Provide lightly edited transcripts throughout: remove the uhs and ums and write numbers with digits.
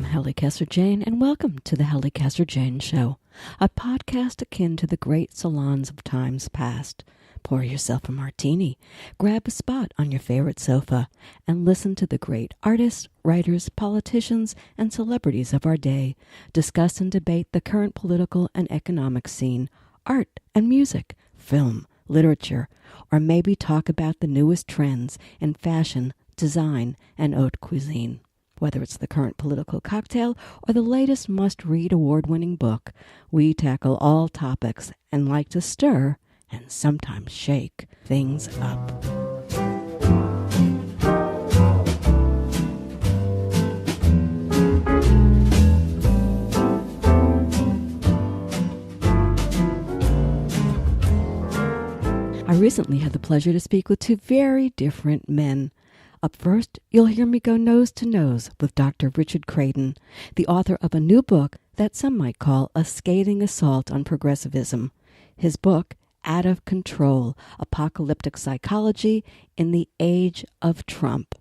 Halli Casser-Jayne, and welcome to the Halli Casser-Jayne Show, a podcast akin to the great salons of times past. Pour yourself a martini, grab a spot on your favorite sofa, and listen to the great artists, writers, politicians, and celebrities of our day discuss and debate the current political and economic scene, art and music, film, literature, or maybe talk about the newest trends in fashion, design, and haute cuisine. Whether it's the current political cocktail or the latest must-read award-winning book, we tackle all topics and like to stir, and sometimes shake, things up. I recently had the pleasure to speak with two very different men. Up first, you'll hear me go nose to nose with Dr. Richard Kradin, the author of a new book that some might call a scathing assault on progressivism. His book, Out of Control, Apocalyptic Psychology in the Age of Trump.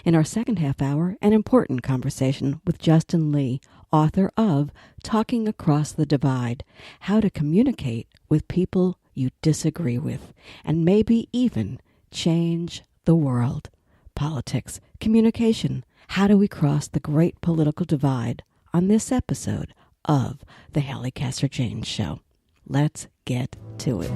In our second half hour, an important conversation with Justin Lee, author of Talking Across the Divide, How to Communicate with People You Disagree With, and maybe even change the world. Politics, communication, how do we cross the great political divide on this episode of the Halli Casser-Jayne Show. Let's get to it.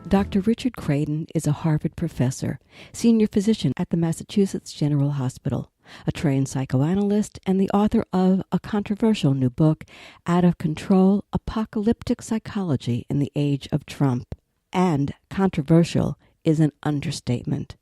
Dr. Richard Kradin is a Harvard professor, senior physician at the Massachusetts General Hospital, a trained psychoanalyst, and the author of a controversial new book, Out of Control, Apocalyptic Psychology in the Age of Trump. And controversial is an understatement.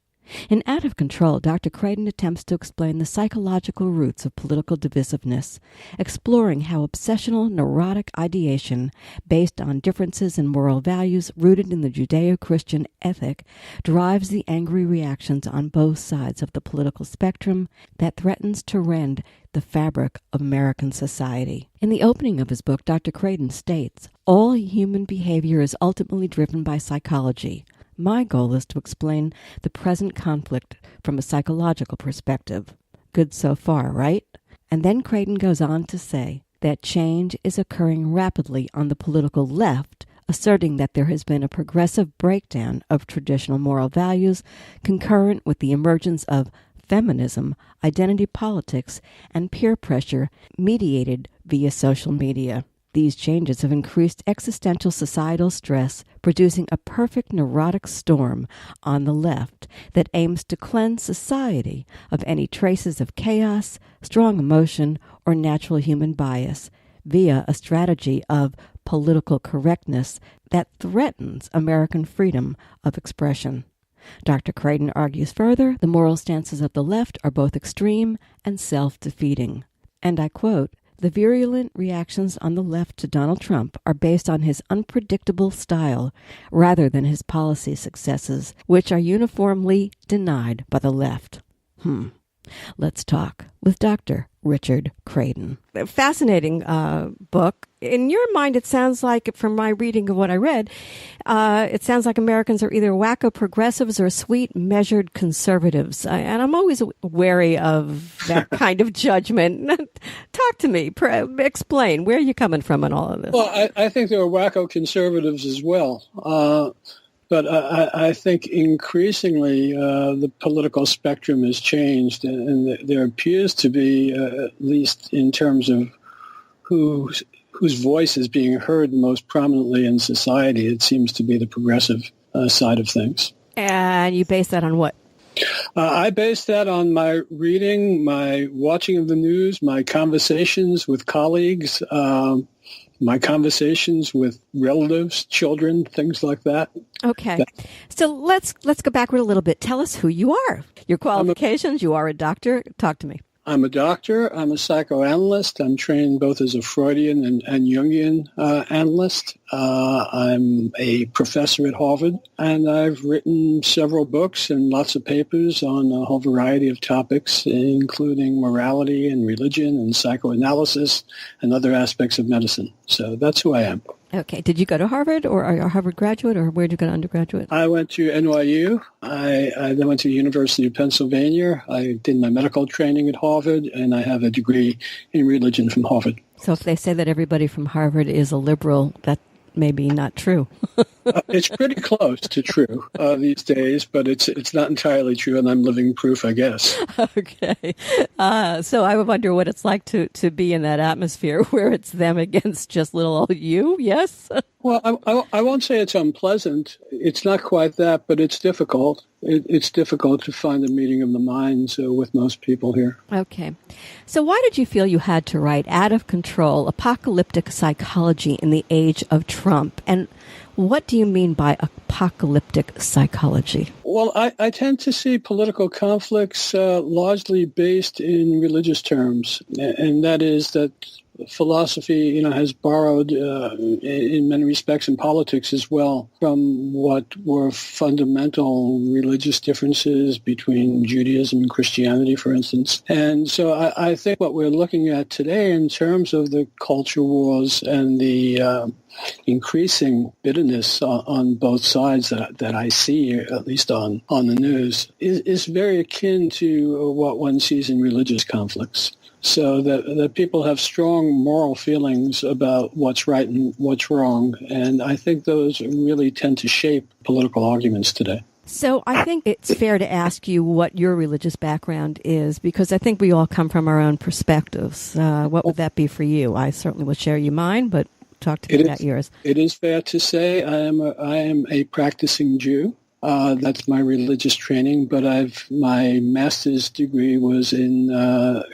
In Out of Control, Dr. Kradin attempts to explain the psychological roots of political divisiveness, exploring how obsessional, neurotic ideation based on differences in moral values rooted in the Judeo-Christian ethic drives the angry reactions on both sides of the political spectrum that threatens to rend the fabric of American society. In the opening of his book, Dr. Kradin states, "All human behavior is ultimately driven by psychology. My goal is to explain the present conflict from a psychological perspective." Good so far, right? And then Kradin goes on to say that change is occurring rapidly on the political left, asserting that there has been a progressive breakdown of traditional moral values concurrent with the emergence of feminism, identity politics, and peer pressure mediated via social media. These changes have increased existential societal stress, producing a perfect neurotic storm on the left that aims to cleanse society of any traces of chaos, strong emotion, or natural human bias via a strategy of political correctness that threatens American freedom of expression. Dr. Kradin argues further, the moral stances of the left are both extreme and self-defeating. And I quote, "The virulent reactions on the left to Donald Trump are based on his unpredictable style rather than his policy successes, which are uniformly denied by the left." Let's talk with Dr. Richard Kradin. A fascinating book. In your mind, it sounds like, from my reading of what I read, it sounds like Americans are either wacko progressives or sweet, measured conservatives. And I'm always wary of that kind of judgment. Talk to me. Explain. Where are you coming from in all of this? Well, I think there are wacko conservatives as well. But I think increasingly the political spectrum has changed, and there appears to be, at least in terms of whose voice is being heard most prominently in society, it seems to be the progressive side of things. And you base that on what? I base that on my reading, my watching of the news, my conversations with colleagues, my conversations with relatives, children, things like that. Okay. So let's go backward a little bit. Tell us who you are. Your qualifications. You are a doctor. Talk to me. I'm a doctor. I'm a psychoanalyst. I'm trained both as a Freudian and Jungian analyst. I'm a professor at Harvard, and I've written several books and lots of papers on a whole variety of topics, including morality and religion and psychoanalysis and other aspects of medicine. So that's who I am. Okay. Did you go to Harvard, or are you a Harvard graduate, or where did you go to undergraduate? I went to NYU. I then went to the University of Pennsylvania. I did my medical training at Harvard, and I have a degree in religion from Harvard. So if they say that everybody from Harvard is a liberal, that may be not true. It's pretty close to true these days, but it's not entirely true, and I'm living proof, I guess. Okay. So I wonder what it's like to be in that atmosphere where it's them against just little old you, yes? Well, I won't say it's unpleasant. It's not quite that, but it's difficult. It's difficult to find a meeting of the minds with most people here. Okay. So why did you feel you had to write Out of Control, Apocalyptic Psychology in the Age of Trump? And what do you mean by apocalyptic psychology? Well, I tend to see political conflicts largely based in religious terms, and that is that philosophy, has borrowed in many respects in politics as well from what were fundamental religious differences between Judaism and Christianity, for instance. And so I think what we're looking at today in terms of the culture wars and the increasing bitterness on both sides that I see, at least on the news, is very akin to what one sees in religious conflicts. So that people have strong moral feelings about what's right and what's wrong. And I think those really tend to shape political arguments today. So I think it's fair to ask you what your religious background is, because I think we all come from our own perspectives. What would that be for you? I certainly will share you mine, but talk to me about yours. It is fair to say I am a practicing Jew. That's my religious training, but my master's degree was in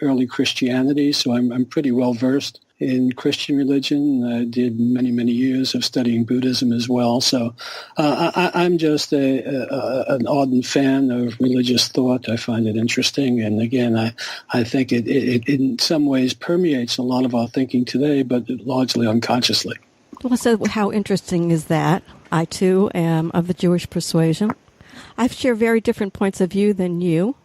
early Christianity, so I'm pretty well versed in Christian religion. I did many, many years of studying Buddhism as well. So I'm just an ardent fan of religious thought. I find it interesting, and again, I think it in some ways permeates a lot of our thinking today, but largely unconsciously. Well, so how interesting is that? I, too, am of the Jewish persuasion. I share very different points of view than you.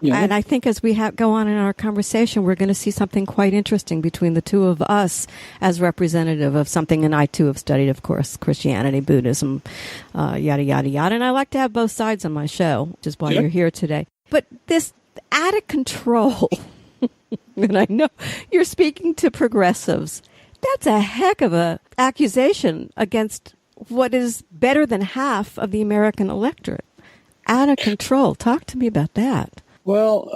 Yeah. And I think as we go on in our conversation, we're going to see something quite interesting between the two of us as representative of something. And I, too, have studied, of course, Christianity, Buddhism, yada, yada, yada. And I like to have both sides on my show, which is why you're here today. But this out of control, and I know you're speaking to progressives, that's a heck of a accusation against what is better than half of the American electorate. Out of control. Talk to me about that. Well,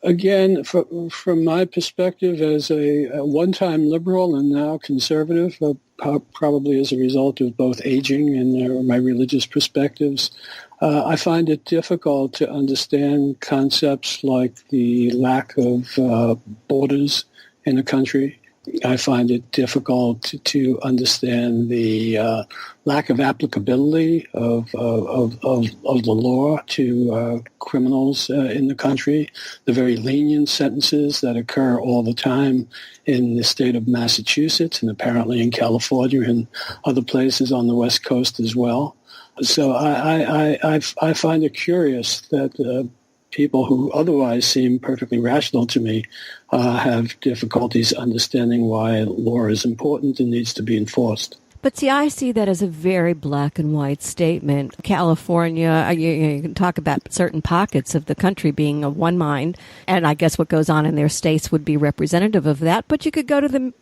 again, from my perspective as a one-time liberal and now conservative, probably as a result of both aging and my religious perspectives, I find it difficult to understand concepts like the lack of borders in a country. I find it difficult to understand the lack of applicability of the law to criminals in the country, the very lenient sentences that occur all the time in the state of Massachusetts and apparently in California and other places on the West Coast as well. So I find it curious that people who otherwise seem perfectly rational to me have difficulties understanding why law is important and needs to be enforced. But see, I see that as a very black and white statement. California, you can talk about certain pockets of the country being of one mind, and I guess what goes on in their states would be representative of that. But you could go to the,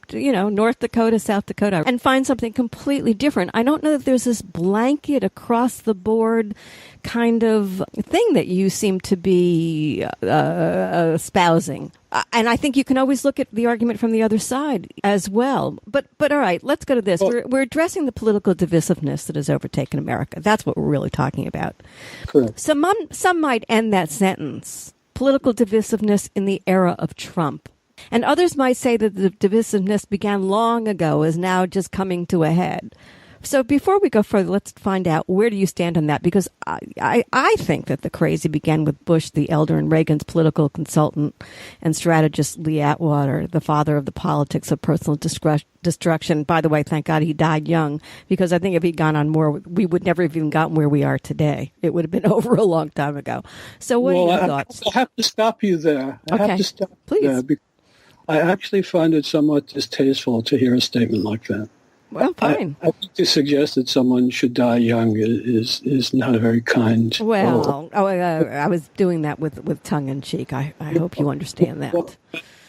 North Dakota, South Dakota, and find something completely different. I don't know that there's this blanket across the board kind of thing that you seem to be espousing. And I think you can always look at the argument from the other side as well. But all right, let's go to this. We're addressing the political divisiveness that has overtaken America. That's what we're really talking about. Correct. Some might end that sentence, political divisiveness in the era of Trump. And others might say that the divisiveness began long ago, is now just coming to a head. So before we go further, let's find out, where do you stand on that? Because I think that the crazy began with Bush the elder and Reagan's political consultant and strategist Lee Atwater, the father of the politics of personal destruction. By the way, thank God he died young, because I think if he'd gone on more, we would never have even gotten where we are today. It would have been over a long time ago. So what are your thoughts? I have to stop you there. I have to stop Please. you there, because I actually find it somewhat distasteful to hear a statement like that. Well, fine. I think to suggest that someone should die young is not a very kind. Well, I was doing that with tongue in cheek. I hope you understand that. Well,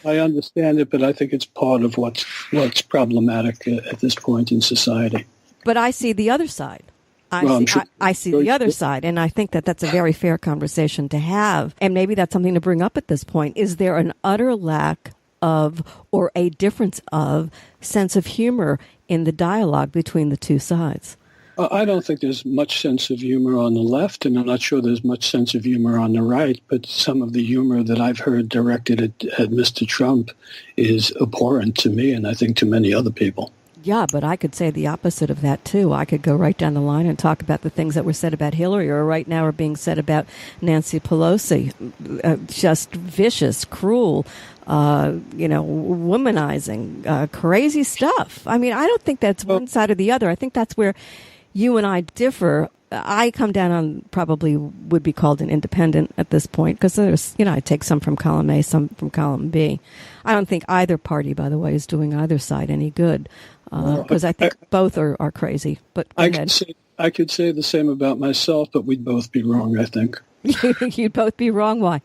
I understand it, but I think it's part of what's problematic at this point in society. But I see the other side. I see the other side, and I think that that's a very fair conversation to have. And maybe that's something to bring up at this point. Is there an utter lack of, or a difference of, sense of humor in the dialogue between the two sides? I don't think there's much sense of humor on the left, and I'm not sure there's much sense of humor on the right, but some of the humor that I've heard directed at Mr. Trump is abhorrent to me, and I think to many other people. Yeah, but I could say the opposite of that, too. I could go right down the line and talk about the things that were said about Hillary, or right now are being said about Nancy Pelosi. Just vicious, cruel, womanizing, crazy stuff. I mean, I don't think that's one side or the other. I think that's where you and I differ. I come down on probably would be called an independent at this point, because there's, I take some from column A, some from column B. I don't think either party, by the way, is doing either side any good, because I think both are crazy. But I could say the same about myself, but we'd both be wrong, I think. You'd both be wrong. Why?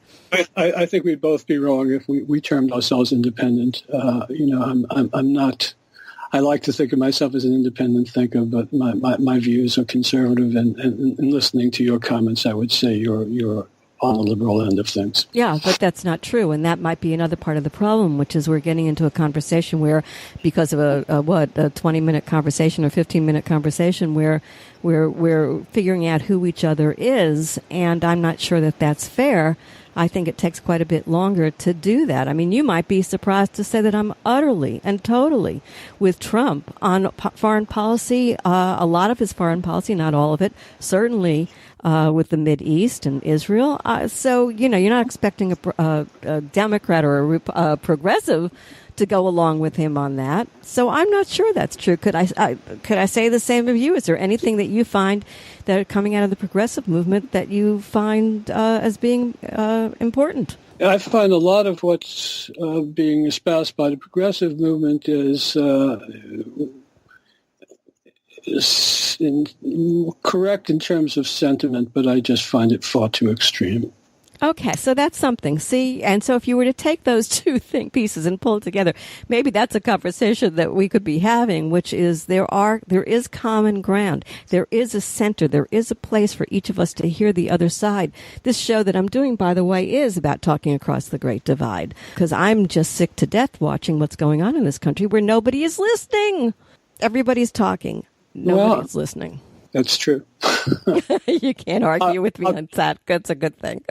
I think we'd both be wrong if we termed ourselves independent. I'm not. I like to think of myself as an independent thinker, but my views are conservative. And listening to your comments, I would say you're on the liberal end of things. Yeah, but that's not true, and that might be another part of the problem, which is we're getting into a conversation where, because of a 20-minute conversation or 15-minute conversation, where we're figuring out who each other is, and I'm not sure that that's fair. I think it takes quite a bit longer to do that. I mean, you might be surprised to say that I'm utterly and totally with Trump on foreign policy, a lot of his foreign policy, not all of it, certainly with the Mideast and Israel. So, you're not expecting a Democrat or a progressive to go along with him on that. So I'm not sure that's true. Could I say the same of you? Is there anything that you find that coming out of the progressive movement that you find as being important? I find a lot of what's being espoused by the progressive movement is correct in terms of sentiment, but I just find it far too extreme. Okay, so that's something. See, and so if you were to take those two pieces and pull it together, maybe that's a conversation that we could be having, which is there is common ground. There is a center. There is a place for each of us to hear the other side. This show that I'm doing, by the way, is about talking across the Great Divide, because I'm just sick to death watching what's going on in this country where nobody is listening. Everybody's talking. Nobody's listening. That's true. You can't argue with me on that. That's a good thing.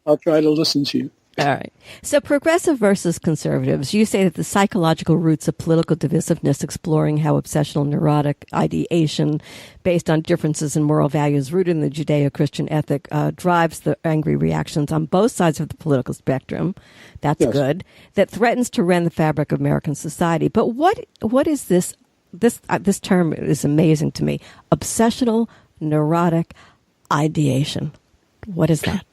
I'll try to listen to you. All right. So progressive versus conservatives, you say that the psychological roots of political divisiveness, exploring how obsessional neurotic ideation based on differences in moral values rooted in the Judeo-Christian ethic drives the angry reactions on both sides of the political spectrum. That's good. That threatens to rend the fabric of American society. But what is this? This term is amazing to me. Obsessional neurotic ideation. What is that?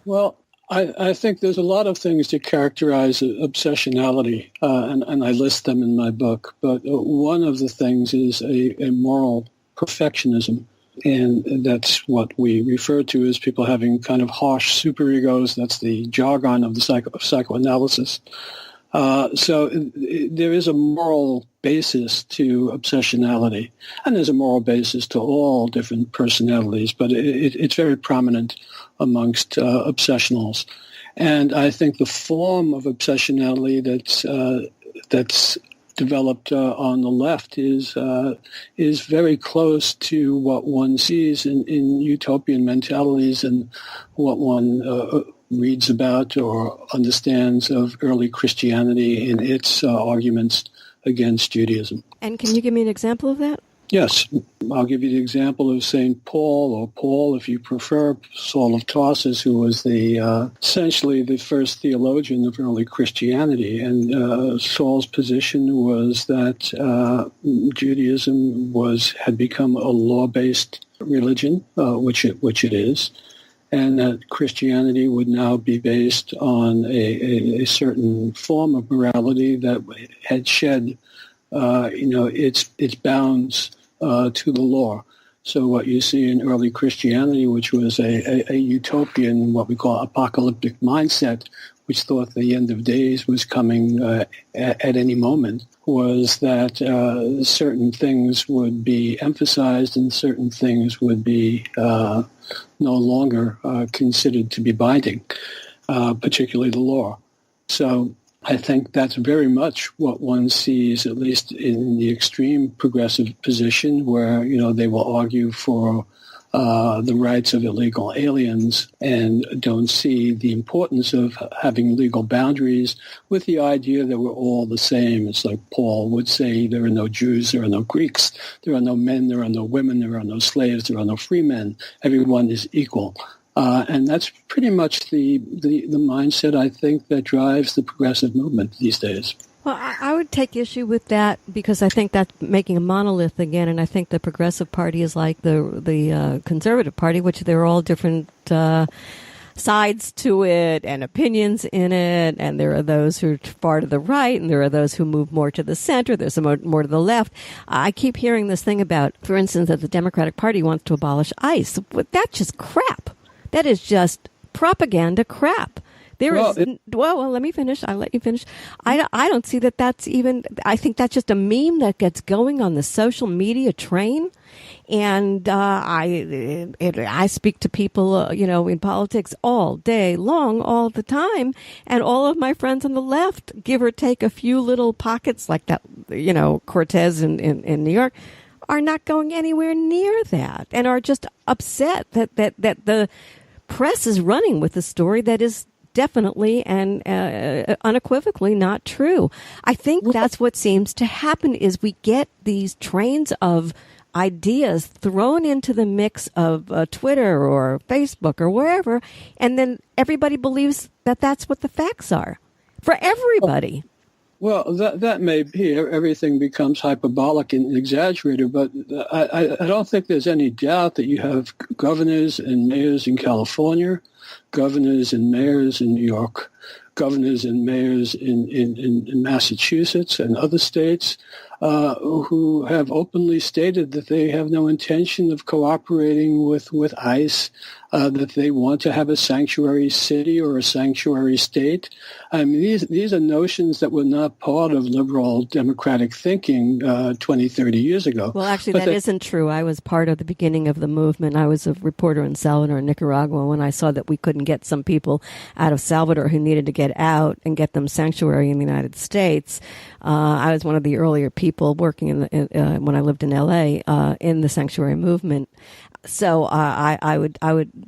Well, I think there's a lot of things that characterize obsessionality, and I list them in my book. But one of the things is a moral perfectionism, and that's what we refer to as people having kind of harsh superegos. That's the jargon of the psychoanalysis. So there is a moral basis to obsessionality, and there's a moral basis to all different personalities, but it's very prominent amongst obsessionals. And I think the form of obsessionality that's developed on the left is very close to what one sees in utopian mentalities and what one reads about or understands of early Christianity in its arguments against Judaism. And can you give me an example of that? Yes, I'll give you the example of St. Paul, or Paul, if you prefer, Saul of Tarsus, who was essentially the first theologian of early Christianity. And Saul's position was that Judaism had become a law-based religion, which it is, and that Christianity would now be based on a certain form of morality that had shed, its bounds to the law. So what you see in early Christianity, which was a utopian, what we call apocalyptic mindset, which thought the end of days was coming at any moment, was that certain things would be emphasized and certain things would be no longer considered to be binding, particularly the law. So I think that's very much what one sees, at least in the extreme progressive position, where they will argue for the rights of illegal aliens and don't see the importance of having legal boundaries, with the idea that we're all the same. It's like Paul would say, there are no Jews, there are no Greeks, there are no men, there are no women, there are no slaves, there are no free men. Everyone is equal. And that's pretty much the mindset, I think, that drives the progressive movement these days. Well, I would take issue with that because I think that's making a monolith again, and I think the Progressive Party is like the Conservative Party, which there are all different sides to it and opinions in it, and there are those who are far to the right, and there are those who move more to the center, there's some more to the left. I keep hearing this thing about, for instance, that the Democratic Party wants to abolish ICE. That's just crap. That is just propaganda crap. Well, let me finish. I'll let you finish. I don't see that that's even, I think that's just a meme that gets going on the social media train. And I speak to people, in politics all day long, all the time. And all of my friends on the left, give or take a few little pockets like that, Cortez in New York, are not going anywhere near that and are just upset that the press is running with a story that is definitely and unequivocally not true. I think that's what seems to happen is we get these trains of ideas thrown into the mix of Twitter or Facebook or wherever, and then everybody believes that that's what the facts are for everybody. Well, that may be. Everything becomes hyperbolic and exaggerated, but I don't think there's any doubt that you have governors and mayors in California, governors and mayors in New York, governors and mayors in Massachusetts and other states who have openly stated that they have no intention of cooperating with ICE, that they want to have a sanctuary city or a sanctuary state. I mean, these are notions that were not part of liberal democratic thinking 20, 30 years ago. Well, actually, that isn't true. I was part of the beginning of the movement. I was a reporter in Salvador, Nicaragua, when I saw that we couldn't get some people out of Salvador who needed to get out and get them sanctuary in the United States. I was one of the earlier people working when I lived in L.A. In the sanctuary movement. So I would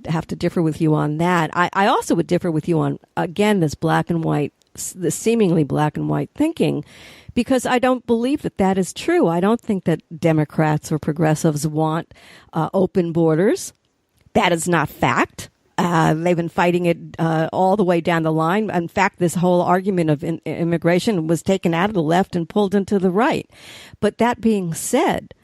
have to differ with you on that. I also would differ with you on, again, this black and white, the seemingly black and white thinking, because I don't believe that is true. I don't think that Democrats or progressives want open borders. That is not fact. They've been fighting it all the way down the line. In fact, this whole argument of immigration was taken out of the left and pulled into the right. But that being said,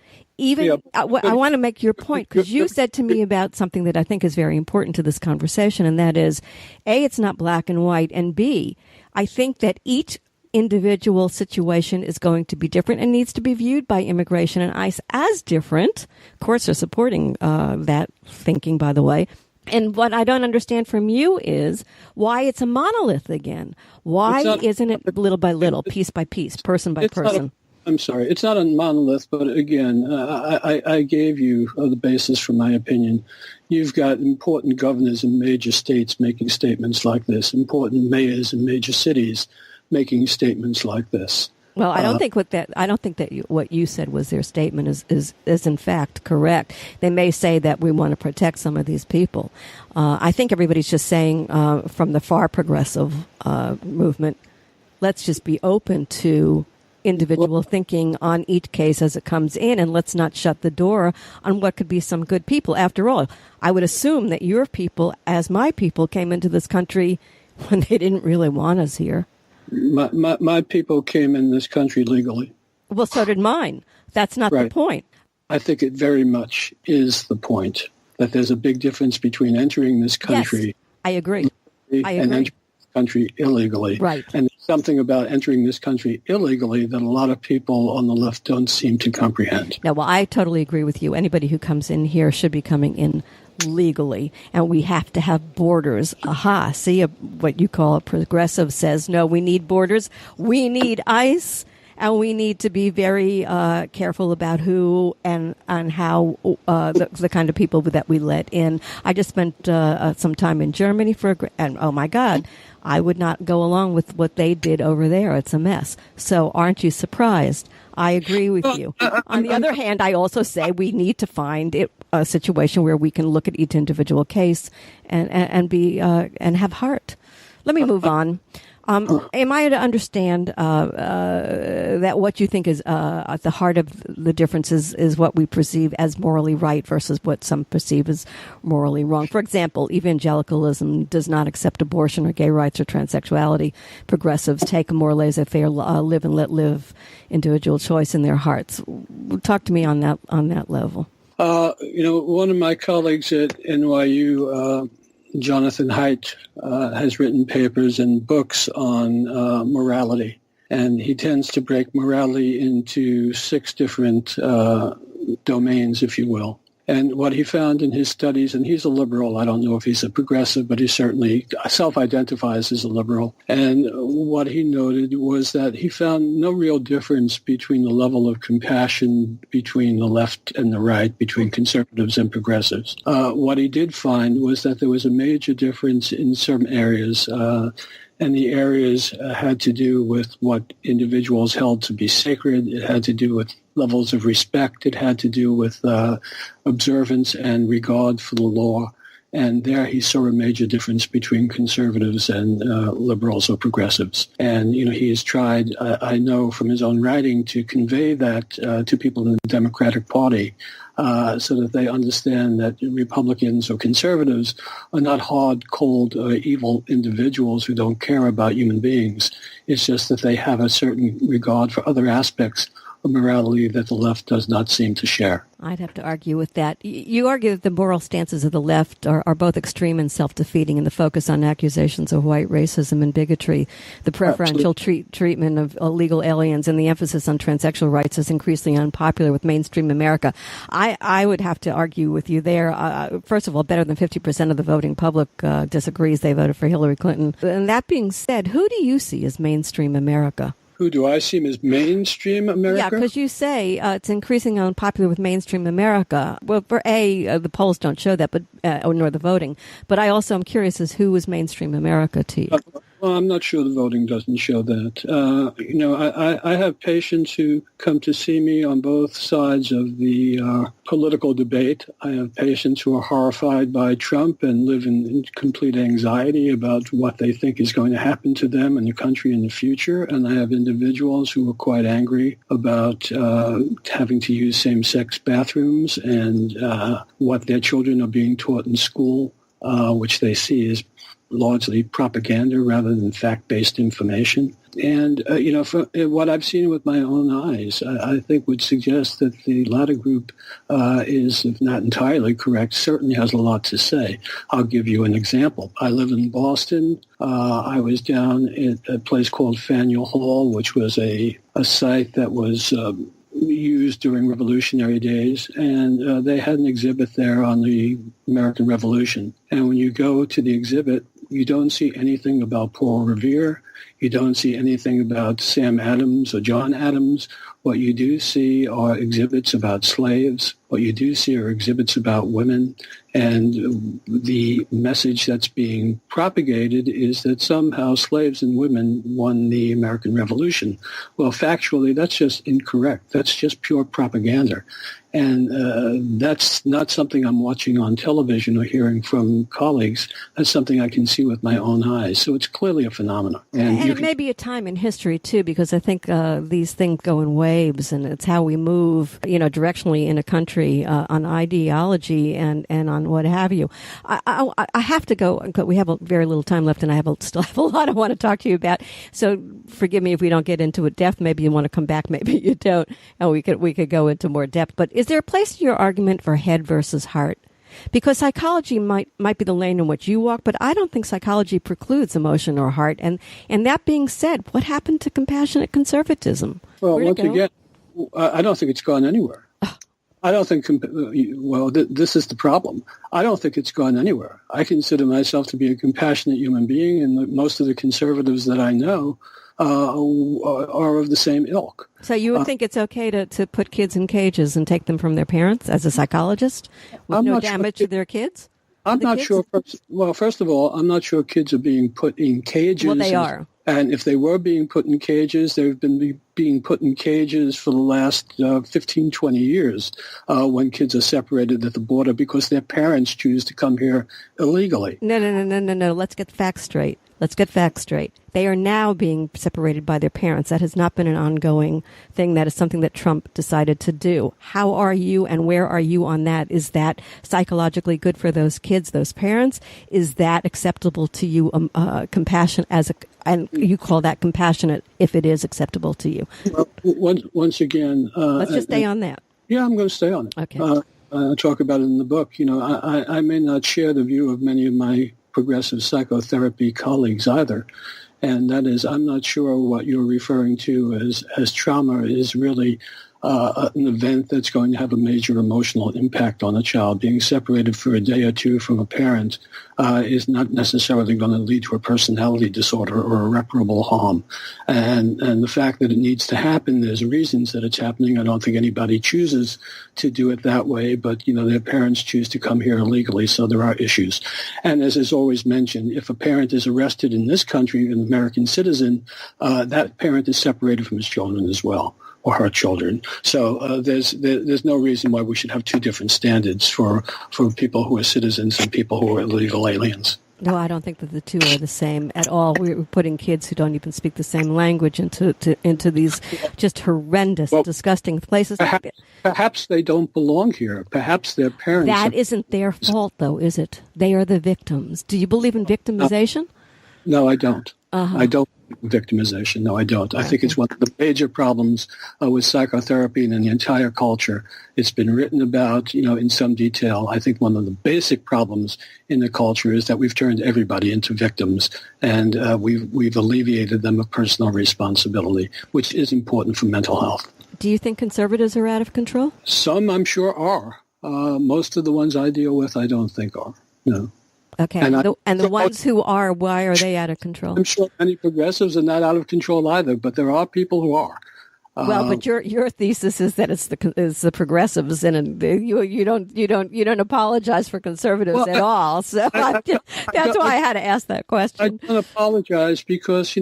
I want to make your point, because you said to me about something that I think is very important to this conversation, and that is, A, it's not black and white, and B, I think that each individual situation is going to be different and needs to be viewed by immigration and ICE as different. Of course, they're supporting that thinking, by the way. And what I don't understand from you is why it's a monolith again. Why isn't it little by little, piece by piece, person by person? I'm sorry, it's not a monolith, but again, I gave you the basis for my opinion. You've got important governors in major states making statements like this, important mayors in major cities making statements like this. Well, I don't think what you said was their statement is in fact correct. They may say that we want to protect some of these people. I think everybody's just saying from the far progressive movement, let's just be open to individual thinking on each case as it comes in, and let's not shut the door on what could be some good people. After all, I would assume that your people, as my people, came into this country when they didn't really want us here. My people came in this country legally. Well, so did mine. That's not the point. I think it very much is the point, that there's a big difference between entering this country. Yes, I agree. And entering this country illegally. Right. And there's something about entering this country illegally that a lot of people on the left don't seem to comprehend. Now, well, I totally agree with you. Anybody who comes in here should be coming in legally, and we have to have borders. Aha, see, what you call a progressive says, no, we need borders, we need ICE, and we need to be very careful about who and how the kind of people that we let in. I just spent some time in Germany and oh my God, I would not go along with what they did over there. It's a mess. So aren't you surprised? I agree with you. On the other hand, I also say we need to find a situation where we can look at each individual case and be and have heart. Let me move on. Am I to understand that what you think is at the heart of the difference is what we perceive as morally right versus what some perceive as morally wrong? For example, evangelicalism does not accept abortion or gay rights or transsexuality. Progressives take a more laissez-faire, live and let live individual choice in their hearts. Talk to me on that level. One of my colleagues at NYU, Jonathan Haidt, has written papers and books on morality, and he tends to break morality into 6 different domains, if you will. And what he found in his studies, and he's a liberal, I don't know if he's a progressive, but he certainly self-identifies as a liberal. And what he noted was that he found no real difference between the level of compassion between the left and the right, between conservatives and progressives. What he did find was that there was a major difference in certain areas, and the areas had to do with what individuals held to be sacred. It had to do with levels of respect. It had to do with observance and regard for the law. And there he saw a major difference between conservatives and liberals or progressives. And, he has tried, I know from his own writing, to convey that to people in the Democratic Party so that they understand that Republicans or conservatives are not hard, cold, evil individuals who don't care about human beings. It's just that they have a certain regard for other aspects of morality that the left does not seem to share. I'd have to argue with that. You argue that the moral stances of the left are both extreme and self-defeating, and the focus on accusations of white racism and bigotry, the preferential treatment of illegal aliens, and the emphasis on transsexual rights is increasingly unpopular with mainstream America. I would have to argue with you there. First of all, better than 50% of the voting public disagrees. They voted for Hillary Clinton. And that being said, who do you see as mainstream America? Who do I see as mainstream America? Yeah, because you say it's increasingly unpopular with mainstream America. Well, for the polls don't show that, but nor the voting. But I also am curious as who is mainstream America to you. Well, I'm not sure the voting doesn't show that. I have patients who come to see me on both sides of the political debate. I have patients who are horrified by Trump and live in complete anxiety about what they think is going to happen to them and the country in the future. And I have individuals who are quite angry about having to use same-sex bathrooms and what their children are being taught in school, which they see as largely propaganda rather than fact-based information. And, from what I've seen with my own eyes, I think would suggest that the latter group is, if not entirely correct, certainly has a lot to say. I'll give you an example. I live in Boston. I was down at a place called Faneuil Hall, which was a site that was used during revolutionary days, and they had an exhibit there on the American Revolution. And when you go to the exhibit, you don't see anything about Paul Revere. You don't see anything about Sam Adams or John Adams What you do see are exhibits about slaves. What you do see are exhibits about women. And the message that's being propagated is that somehow slaves and women won the American Revolution. Well, factually, that's just incorrect. That's just pure propaganda. And that's not something I'm watching on television or hearing from colleagues. That's something I can see with my own eyes. So it's clearly a phenomenon. And it may be a time in history, too, because I think these things go in waves, and it's how we move, directionally in a country on ideology and on what have you. I have to go. We have very little time left, and I still have a lot I want to talk to you about. So forgive me if we don't get into it depth. Maybe you want to come back. Maybe you don't. And we could go into more depth. But is there a place in your argument for head versus heart? Because psychology might be the lane in which you walk, but I don't think psychology precludes emotion or heart. And that being said, what happened to compassionate conservatism? Well, once again, I don't think it's gone anywhere. I don't think, this is the problem. I don't think it's gone anywhere. I consider myself to be a compassionate human being, and most of the conservatives that I know are of the same ilk. So you would think it's okay to put kids in cages and take them from their parents as a psychologist with no damage to their kids? I'm not sure. Well, first of all, I'm not sure kids are being put in cages. Well, they are. And if they were being put in cages, they've been being put in cages for the last 15, 20 years when kids are separated at the border because their parents choose to come here illegally. No. Let's get facts straight. They are now being separated by their parents. That has not been an ongoing thing. That is something that Trump decided to do. How are you and where are you on that? Is that psychologically good for those kids, those parents? Is that acceptable to you, compassion and you call that compassionate if it is acceptable to you? Well, once again... let's just stay on that. Yeah, I'm going to stay on it. Okay. I talk about it in the book. I may not share the view of many of my progressive psychotherapy colleagues either. And that is, I'm not sure what you're referring to as trauma is really an event that's going to have a major emotional impact on a child. Being separated for a day or two from a parent is not necessarily going to lead to a personality disorder or irreparable harm. And the fact that it needs to happen, there's reasons that it's happening. I don't think anybody chooses to do it that way, but, their parents choose to come here illegally, so there are issues. And as is always mentioned, if a parent is arrested in this country, an American citizen, that parent is separated from his children as well, or her children. So there's no reason why we should have two different standards for people who are citizens and people who are illegal aliens. No, I don't think that the two are the same at all. We're putting kids who don't even speak the same language into these just horrendous, disgusting places. Perhaps they don't belong here. Perhaps their parents... That isn't their fault, though, is it? They are the victims. Do you believe in victimization? No, I don't. I don't victimization. No, I don't. I think it's one of the major problems with psychotherapy and in the entire culture. It's been written about, in some detail. I think one of the basic problems in the culture is that we've turned everybody into victims, and we've alleviated them of personal responsibility, which is important for mental health. Do you think conservatives are out of control? Some, I'm sure, are. Most of the ones I deal with, I don't think are. No. Okay, and the ones who are, why are they out of control? I'm sure many progressives are not out of control either, but there are people who are. Well, but your thesis is that it's the progressives, and you don't apologize for conservatives at all. So that's why I had to ask that question. I don't apologize because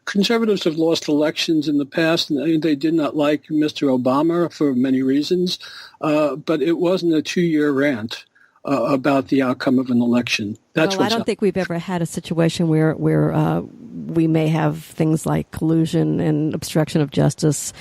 conservatives have lost elections in the past, and they did not like Mr. Obama for many reasons, but it wasn't a 2-year rant about the outcome of an election. I don't think we've ever had a situation where we may have things like collusion and obstruction of justice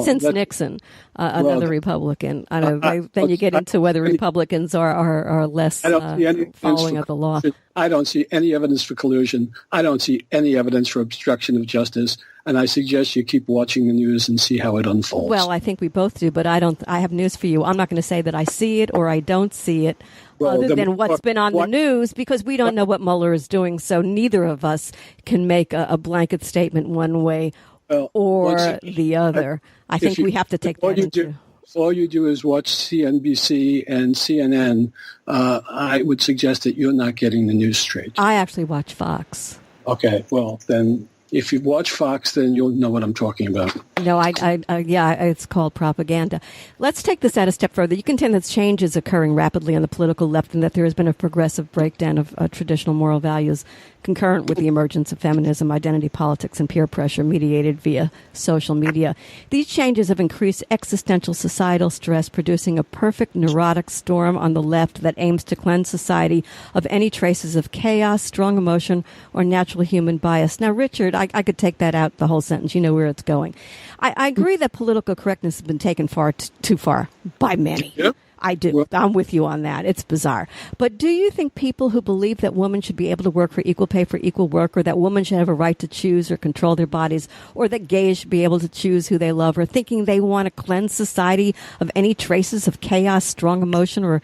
since Nixon, another Republican. Then you get into whether Republicans are less following of the law. I don't see any evidence for collusion. I don't see any evidence for obstruction of justice. And I suggest you keep watching the news and see how it unfolds. Well, I think we both do, but I have news for you. I'm not going to say that I see it or I don't see it, other than what's been on the news, because we don't know what Mueller is doing, so neither of us can make a blanket statement one way or the other. I think we have to take that into... All you do is watch CNBC and CNN. I would suggest that you're not getting the news straight. I actually watch Fox. Okay, well, then if you watch Fox, then you'll know what I'm talking about. No, it's called propaganda. Let's take this out a step further. You contend that change is occurring rapidly on the political left and that there has been a progressive breakdown of traditional moral values concurrent with the emergence of feminism, identity politics, and peer pressure mediated via social media. These changes have increased existential societal stress, producing a perfect neurotic storm on the left that aims to cleanse society of any traces of chaos, strong emotion, or natural human bias. Now, Richard, I could take that out, the whole sentence. You know where it's going. I agree that political correctness has been taken far too far by many. Yep. I do. Well, I'm with you on that. It's bizarre. But do you think people who believe that women should be able to work for equal pay for equal work, or that women should have a right to choose or control their bodies, or that gays should be able to choose who they love, or thinking they want to cleanse society of any traces of chaos, strong emotion, or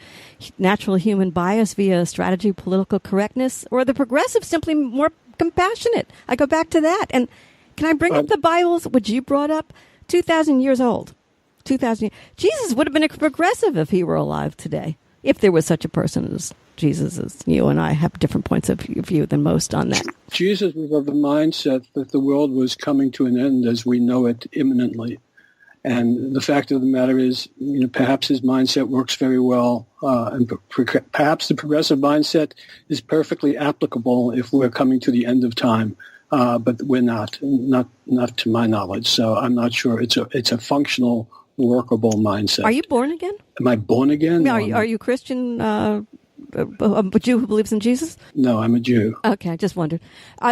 natural human bias via a strategy of political correctness, or are the progressives simply more compassionate? I go back to that. And can I bring up the Bibles, which you brought up? 2,000 years old. 2,000 years. Jesus would have been a progressive if he were alive today, if there was such a person as Jesus. As you and I have different points of view than most on that. Jesus was of the mindset that the world was coming to an end as we know it imminently. And the fact of the matter is, perhaps his mindset works very well, and perhaps the progressive mindset is perfectly applicable if we're coming to the end of time. But we're not to my knowledge. So I'm not sure. It's a functional, workable mindset. Are you born again? Am I born again? Are you Christian? A Jew who believes in Jesus? No, I'm a Jew. Okay, I just wondered.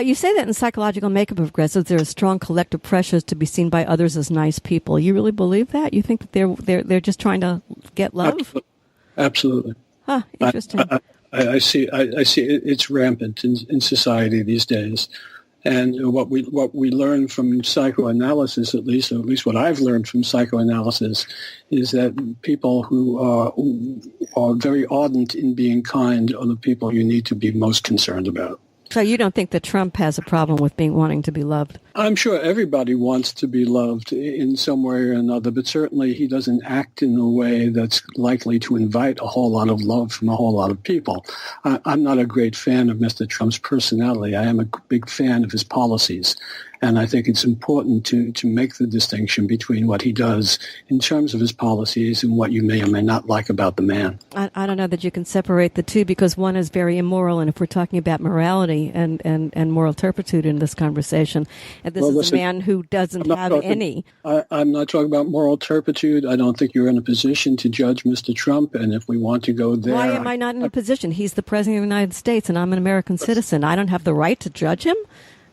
You say that in psychological makeup of progressives, there are strong collective pressures to be seen by others as nice people. You really believe that? You think that they're just trying to get love? Absolutely. Huh, interesting. I see it's rampant in society these days. And what we learn from psychoanalysis, at least what I've learned from psychoanalysis, is that people who are very ardent in being kind are the people you need to be most concerned about. So you don't think that Trump has a problem with wanting to be loved? I'm sure everybody wants to be loved in some way or another, but certainly he doesn't act in a way that's likely to invite a whole lot of love from a whole lot of people. I'm not a great fan of Mr. Trump's personality. I am a big fan of his policies. And I think it's important to make the distinction between what he does in terms of his policies and what you may or may not like about the man. I don't know that you can separate the two, because one is very immoral. And if we're talking about morality and moral turpitude in this conversation, and this is a man who doesn't have any. I'm not talking about moral turpitude. I don't think you're in a position to judge Mr. Trump. And if we want to go there... Why am I not in a position? He's the president of the United States, and I'm an American citizen. I don't have the right to judge him?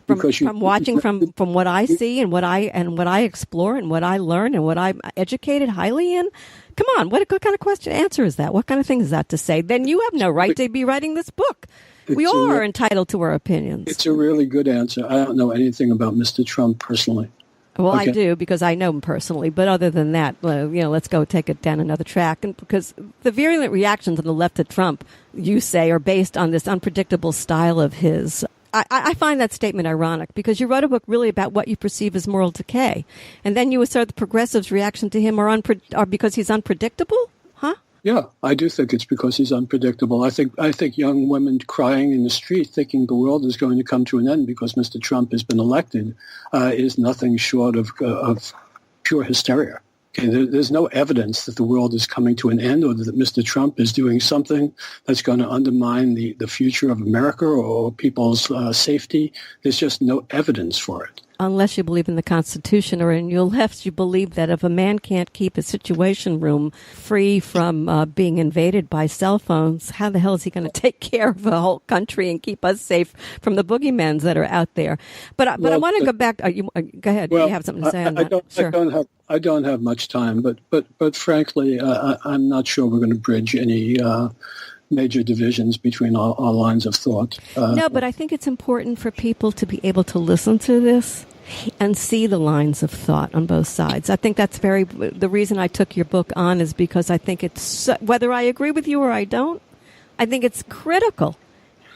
From watching from what I see and what I explore and what I learn and what I'm educated highly in. Come on, what kind of answer is that? What kind of thing is that to say? Then you have no right to be writing this book. We all are entitled to our opinions. It's a really good answer. I don't know anything about Mr. Trump personally. Well, okay. I do, because I know him personally. But other than that, let's go take it down another track. And because the virulent reactions on the left to Trump, you say, are based on this unpredictable style of his. I find that statement ironic, because you wrote a book really about what you perceive as moral decay. And then you assert the progressives' reaction to him are because he's unpredictable? Huh? Yeah, I do think it's because he's unpredictable. I think young women crying in the street thinking the world is going to come to an end because Mr. Trump has been elected is nothing short of pure hysteria. Okay, there's no evidence that the world is coming to an end or that Mr. Trump is doing something that's going to undermine the future of America or people's safety. There's just no evidence for it. Unless you believe in the Constitution, or in your left, you believe that if a man can't keep a situation room free from being invaded by cell phones, how the hell is he going to take care of a whole country and keep us safe from the boogeymans that are out there? But I want to go back. Go ahead. Well, you have something to say on that? Sure. I don't have much time, but frankly, I'm not sure we're going to bridge any major divisions between our lines of thought. No, but I think it's important for people to be able to listen to this and see the lines of thought on both sides. I think that's the reason I took your book on is because I think it's, whether I agree with you or I don't, I think it's critical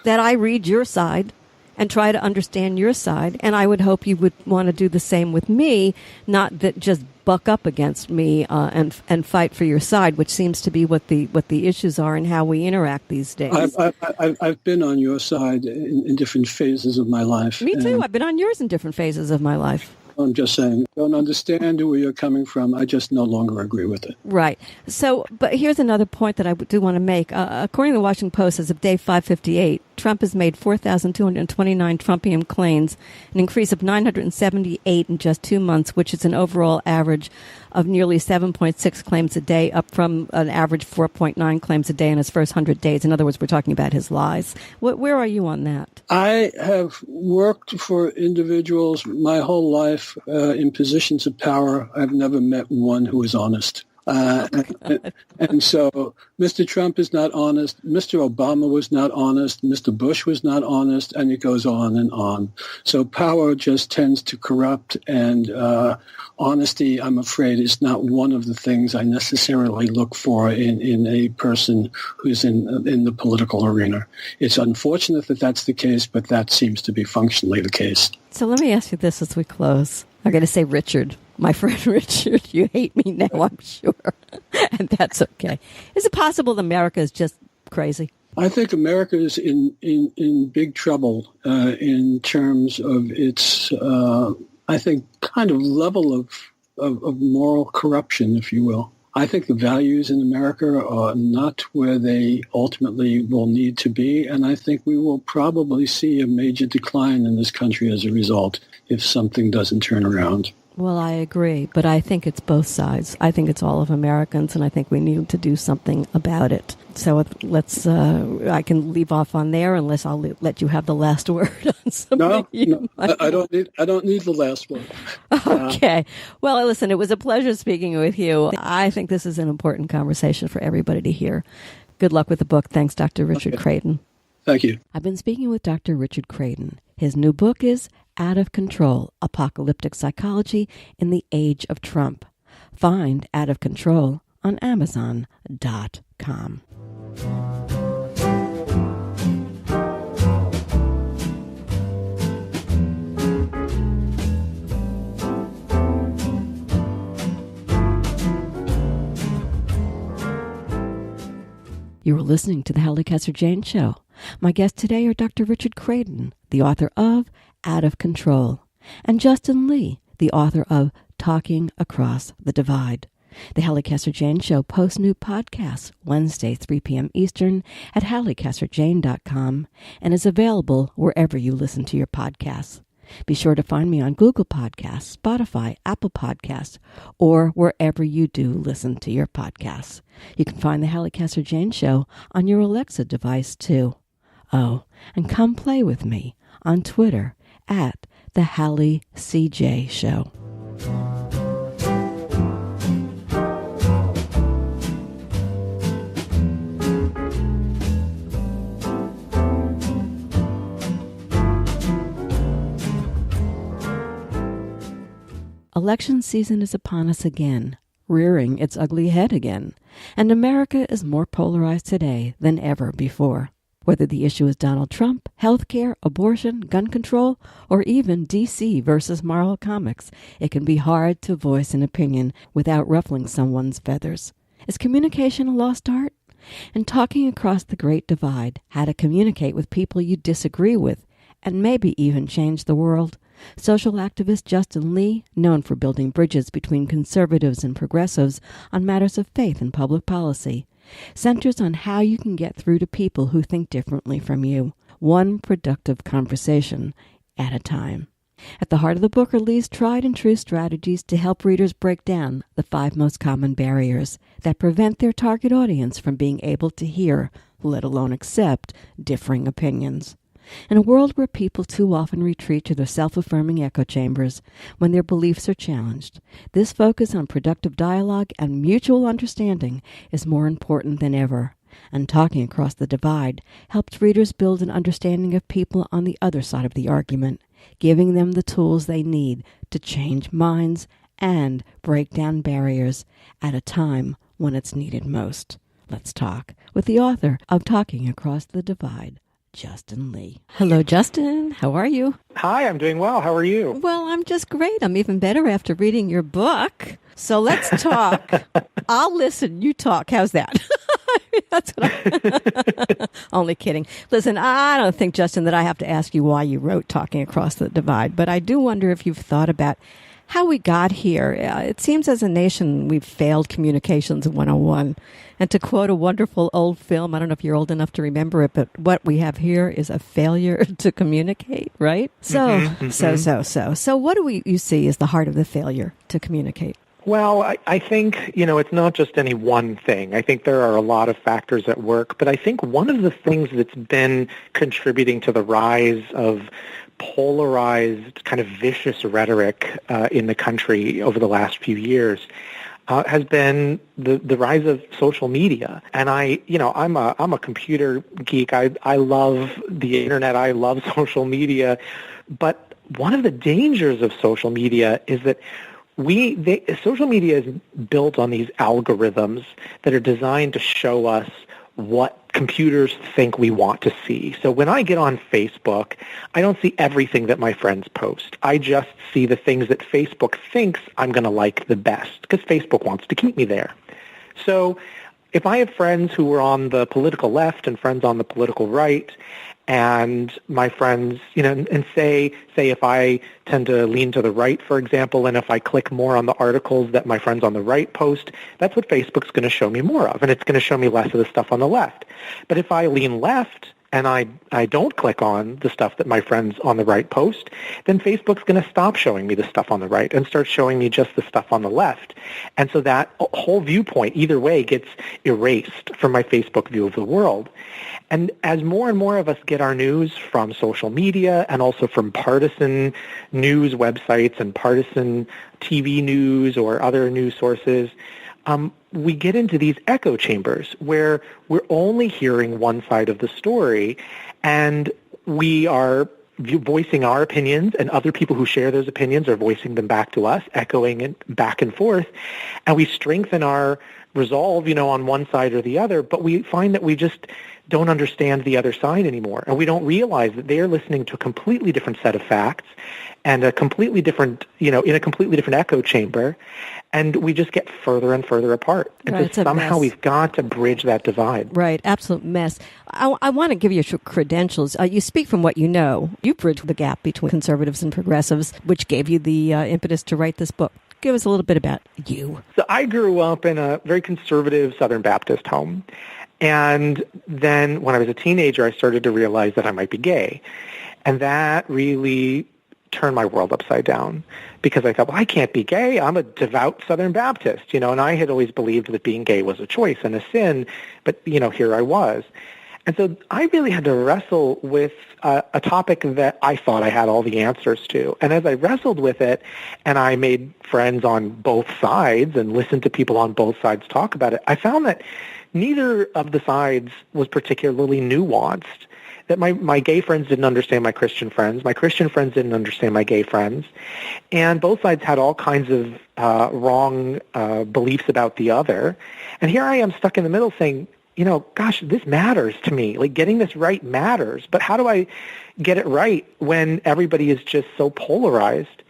that I read your side and try to understand your side. And I would hope you would want to do the same with me, not that just buck up against me and fight for your side, which seems to be what the issues are and how we interact these days. I've been on your side in different phases of my life. Me too. I've been on yours in different phases of my life. I'm just saying, don't understand where you're coming from. I just no longer agree with it. Right. So, but here's another point that I do want to make. According to the Washington Post, as of day 558, Trump has made 4,229 Trumpian claims, an increase of 978 in just 2 months, which is an overall average of nearly 7.6 claims a day, up from an average 4.9 claims a day in his first 100 days. In other words, we're talking about his lies. Where are you on that? I have worked for individuals my whole life in positions of power. I've never met one who is honest. And so Mr. Trump is not honest. Mr. Obama was not honest. Mr. Bush was not honest. And it goes on and on. So power just tends to corrupt, and honesty, I'm afraid, is not one of the things I necessarily look for in a person who's in the political arena. It's unfortunate that that's the case, but that seems to be functionally the case. So let me ask you this as we close. I'm going to say Richard. My friend Richard, you hate me now, I'm sure. And that's okay. Is it possible that America is just crazy? I think America is in big trouble in terms of its, I think, kind of level of moral corruption, if you will. I think the values in America are not where they ultimately will need to be, and I think we will probably see a major decline in this country as a result if something doesn't turn around. Well, I agree, but I think it's both sides. I think it's all of Americans, and I think we need to do something about it. So let's, I can leave off on there unless I'll let you have the last word on something. No, I don't need the last word. Okay. Well, listen, it was a pleasure speaking with you. I think this is an important conversation for everybody to hear. Good luck with the book. Thanks, Dr. Richard Kradin. Thank you. I've been speaking with Dr. Richard Kradin. His new book is Out of Control, Apocalyptic Psychology in the Age of Trump. Find Out of Control on Amazon.com. You are listening to the Halli Casser-Jayne Show. My guests today are Dr. Richard Kradin, the author of Out of Control, and Justin Lee, the author of Talking Across the Divide. The Halli Casser-Jayne Show posts new podcasts Wednesday, 3 p.m. Eastern at hallicasserjayne.com and is available wherever you listen to your podcasts. Be sure to find me on Google Podcasts, Spotify, Apple Podcasts, or wherever you do listen to your podcasts. You can find the Halli Casser-Jayne Show on your Alexa device, too. Oh, and come play with me on Twitter at the Halli CJ Show. Election season is upon us again, rearing its ugly head again, and America is more polarized today than ever before. Whether the issue is Donald Trump, healthcare, abortion, gun control, or even DC versus Marvel Comics, it can be hard to voice an opinion without ruffling someone's feathers. Is communication a lost art? And talking across the great divide, how to communicate with people you disagree with, and maybe even change the world? Social activist Justin Lee, known for building bridges between conservatives and progressives on matters of faith and public policy, centers on how you can get through to people who think differently from you, one productive conversation at a time. At the heart of the book are Lee's tried and true strategies to help readers break down the 5 most common barriers that prevent their target audience from being able to hear, let alone accept, differing opinions. In a world where people too often retreat to their self-affirming echo chambers when their beliefs are challenged, this focus on productive dialogue and mutual understanding is more important than ever. And Talking Across the Divide helps readers build an understanding of people on the other side of the argument, giving them the tools they need to change minds and break down barriers at a time when it's needed most. Let's talk with the author of Talking Across the Divide, Justin Lee. Hello, Justin. How are you? Hi, I'm doing well. How are you? Well, I'm just great. I'm even better after reading your book. So let's talk. I'll listen. You talk. How's that? That's what only kidding. Listen, I don't think, Justin, that I have to ask you why you wrote Talking Across the Divide, but I do wonder if you've thought about how we got here. It seems as a nation we've failed communications 101. And to quote a wonderful old film, I don't know if you're old enough to remember it, but what we have here is a failure to communicate, right? So what do you see as the heart of the failure to communicate? Well, I think, it's not just any one thing. I think there are a lot of factors at work, but I think one of the things that's been contributing to the rise of polarized, kind of vicious rhetoric in the country over the last few years has been the rise of social media. And I'm a computer geek. I love the internet. I love social media. But one of the dangers of social media is that social media is built on these algorithms that are designed to show us what computers think we want to see. So when I get on Facebook, I don't see everything that my friends post. I just see the things that Facebook thinks I'm going to like the best because Facebook wants to keep me there. So if I have friends who are on the political left and friends on the political right, and my friends, and say if I tend to lean to the right, for example, and if I click more on the articles that my friends on the right post, that's what Facebook's going to show me more of, and it's going to show me less of the stuff on the left. But if I lean left and I don't click on the stuff that my friends on the right post, then Facebook's going to stop showing me the stuff on the right and start showing me just the stuff on the left. And so that whole viewpoint, either way, gets erased from my Facebook view of the world. And as more and more of us get our news from social media and also from partisan news websites and partisan TV news or other news sources, we get into these echo chambers where we're only hearing one side of the story, and we are voicing our opinions, and other people who share those opinions are voicing them back to us, echoing it back and forth, and we strengthen our resolve, on one side or the other, but we find that we just don't understand the other side anymore, and we don't realize that they're listening to a completely different set of facts and a completely different, in a completely different echo chamber, and we just get further and further apart. And right, so somehow we've got to bridge that divide. Right, absolute mess. I want to give you your credentials. You speak from what you know. You bridged the gap between conservatives and progressives, which gave you the impetus to write this book. Give us a little bit about you. So I grew up in a very conservative Southern Baptist home. And then when I was a teenager, I started to realize that I might be gay. And that really turned my world upside down because I thought, well, I can't be gay. I'm a devout Southern Baptist, and I had always believed that being gay was a choice and a sin, but, here I was. And so I really had to wrestle with a topic that I thought I had all the answers to. And as I wrestled with it and I made friends on both sides and listened to people on both sides talk about it, I found that neither of the sides was particularly nuanced, that my gay friends didn't understand my Christian friends didn't understand my gay friends, and both sides had all kinds of wrong beliefs about the other. And here I am stuck in the middle saying, gosh, this matters to me. Like, getting this right matters, but how do I get it right when everybody is just so polarized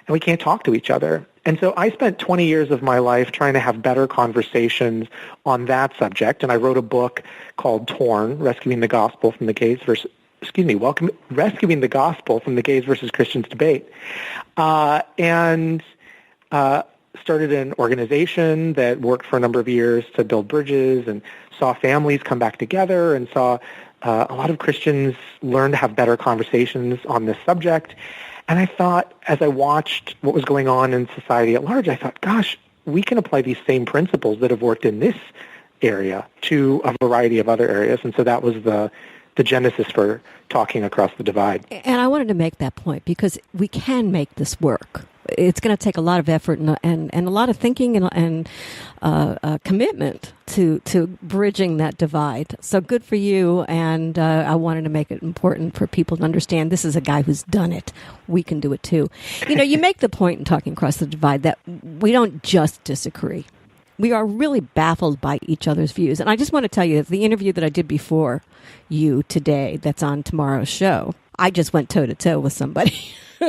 and we can't talk to each other? And so I spent 20 years of my life trying to have better conversations on that subject, and I wrote a book called Torn, Rescuing the Gospel from the Gays versus Rescuing the Gospel from the Gays versus Christians Debate, and started an organization that worked for a number of years to build bridges and saw families come back together and saw a lot of Christians learn to have better conversations on this subject. And I thought, as I watched what was going on in society at large, I thought, gosh, we can apply these same principles that have worked in this area to a variety of other areas. And so that was the genesis for Talking Across the Divide. And I wanted to make that point because we can make this work. It's going to take a lot of effort and a lot of thinking and commitment to bridging that divide. So good for you, and I wanted to make it important for people to understand this is a guy who's done it. We can do it too. You make the point in Talking Across the Divide that we don't just disagree. We are really baffled by each other's views. And I just want to tell you that the interview that I did before you today that's on tomorrow's show, I just went toe-to-toe with somebody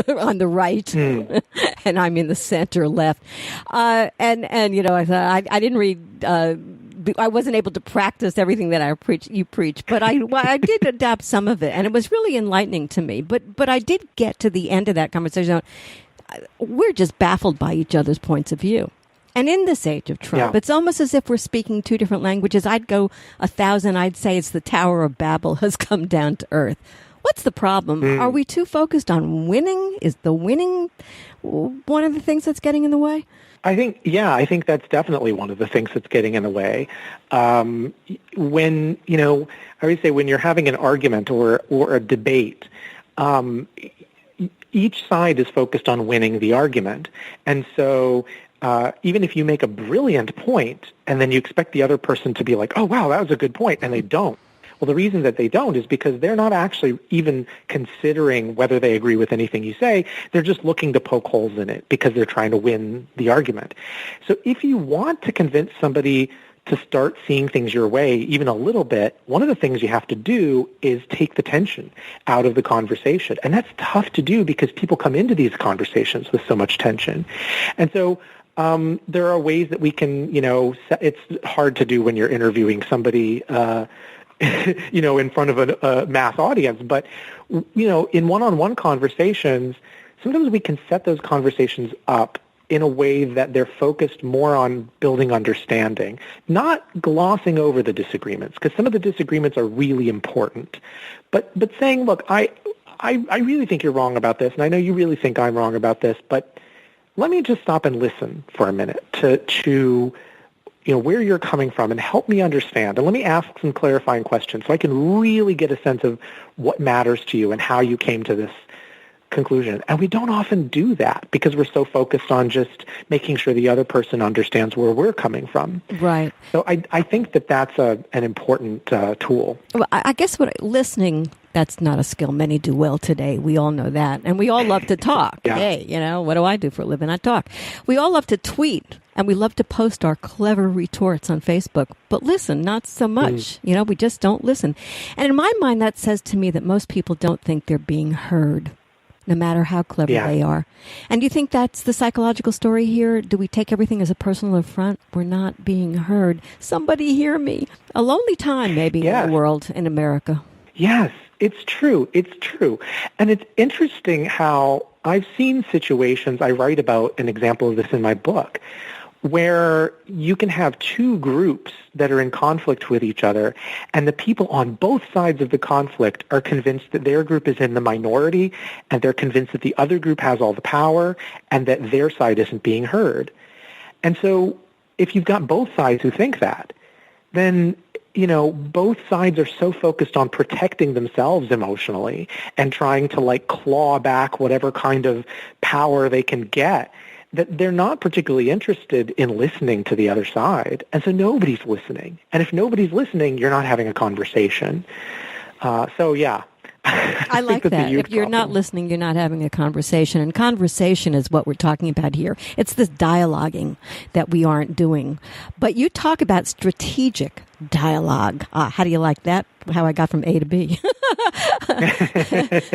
on the right, and I'm in the center left. And I thought I didn't read I wasn't able to practice everything that you preach, but I did adapt some of it, and it was really enlightening to me. But I did get to the end of that conversation. We're just baffled by each other's points of view. And in this age of Trump, it's almost as if we're speaking two different languages. I'd go 1,000. I'd say it's the Tower of Babel has come down to earth. What's the problem? Are we too focused on winning? Is the winning one of the things that's getting in the way? I think that's definitely one of the things that's getting in the way. When, I always say when you're having an argument or a debate, each side is focused on winning the argument. And so even if you make a brilliant point and then you expect the other person to be like, oh, wow, that was a good point, and they don't. Well, the reason that they don't is because they're not actually even considering whether they agree with anything you say. They're just looking to poke holes in it because they're trying to win the argument. So if you want to convince somebody to start seeing things your way even a little bit, one of the things you have to do is take the tension out of the conversation. And that's tough to do because people come into these conversations with so much tension. And so there are ways that we can, it's hard to do when you're interviewing somebody in front of a mass audience. But, in one-on-one conversations, sometimes we can set those conversations up in a way that they're focused more on building understanding, not glossing over the disagreements, because some of the disagreements are really important. But saying, look, I really think you're wrong about this, and I know you really think I'm wrong about this, but let me just stop and listen for a minute to where you're coming from and help me understand. And let me ask some clarifying questions so I can really get a sense of what matters to you and how you came to this conclusion. And we don't often do that because we're so focused on just making sure the other person understands where we're coming from. Right. So I think that's an important tool. Well, I guess listening, that's not a skill many do well today. We all know that. And we all love to talk. Yeah. Hey, what do I do for a living? I talk. We all love to tweet. And we love to post our clever retorts on Facebook. But listen, not so much. We just don't listen. And in my mind, that says to me that most people don't think they're being heard, no matter how clever they are. And do you think that's the psychological story here? Do we take everything as a personal affront? We're not being heard. Somebody hear me. A lonely time, maybe, in the world, in America. Yes, it's true. It's true. And it's interesting how I've seen situations, I write about an example of this in my book, where you can have two groups that are in conflict with each other, and the people on both sides of the conflict are convinced that their group is in the minority, and they're convinced that the other group has all the power, and that their side isn't being heard. And so if you've got both sides who think that, then both sides are so focused on protecting themselves emotionally and trying to claw back whatever kind of power they can get, that they're not particularly interested in listening to the other side. And so nobody's listening. And if nobody's listening, you're not having a conversation. I like that. If you're not listening, you're not having a conversation. And conversation is what we're talking about here. It's this dialoguing that we aren't doing. But you talk about strategic dialogue. How do you like that? How I got from A to B.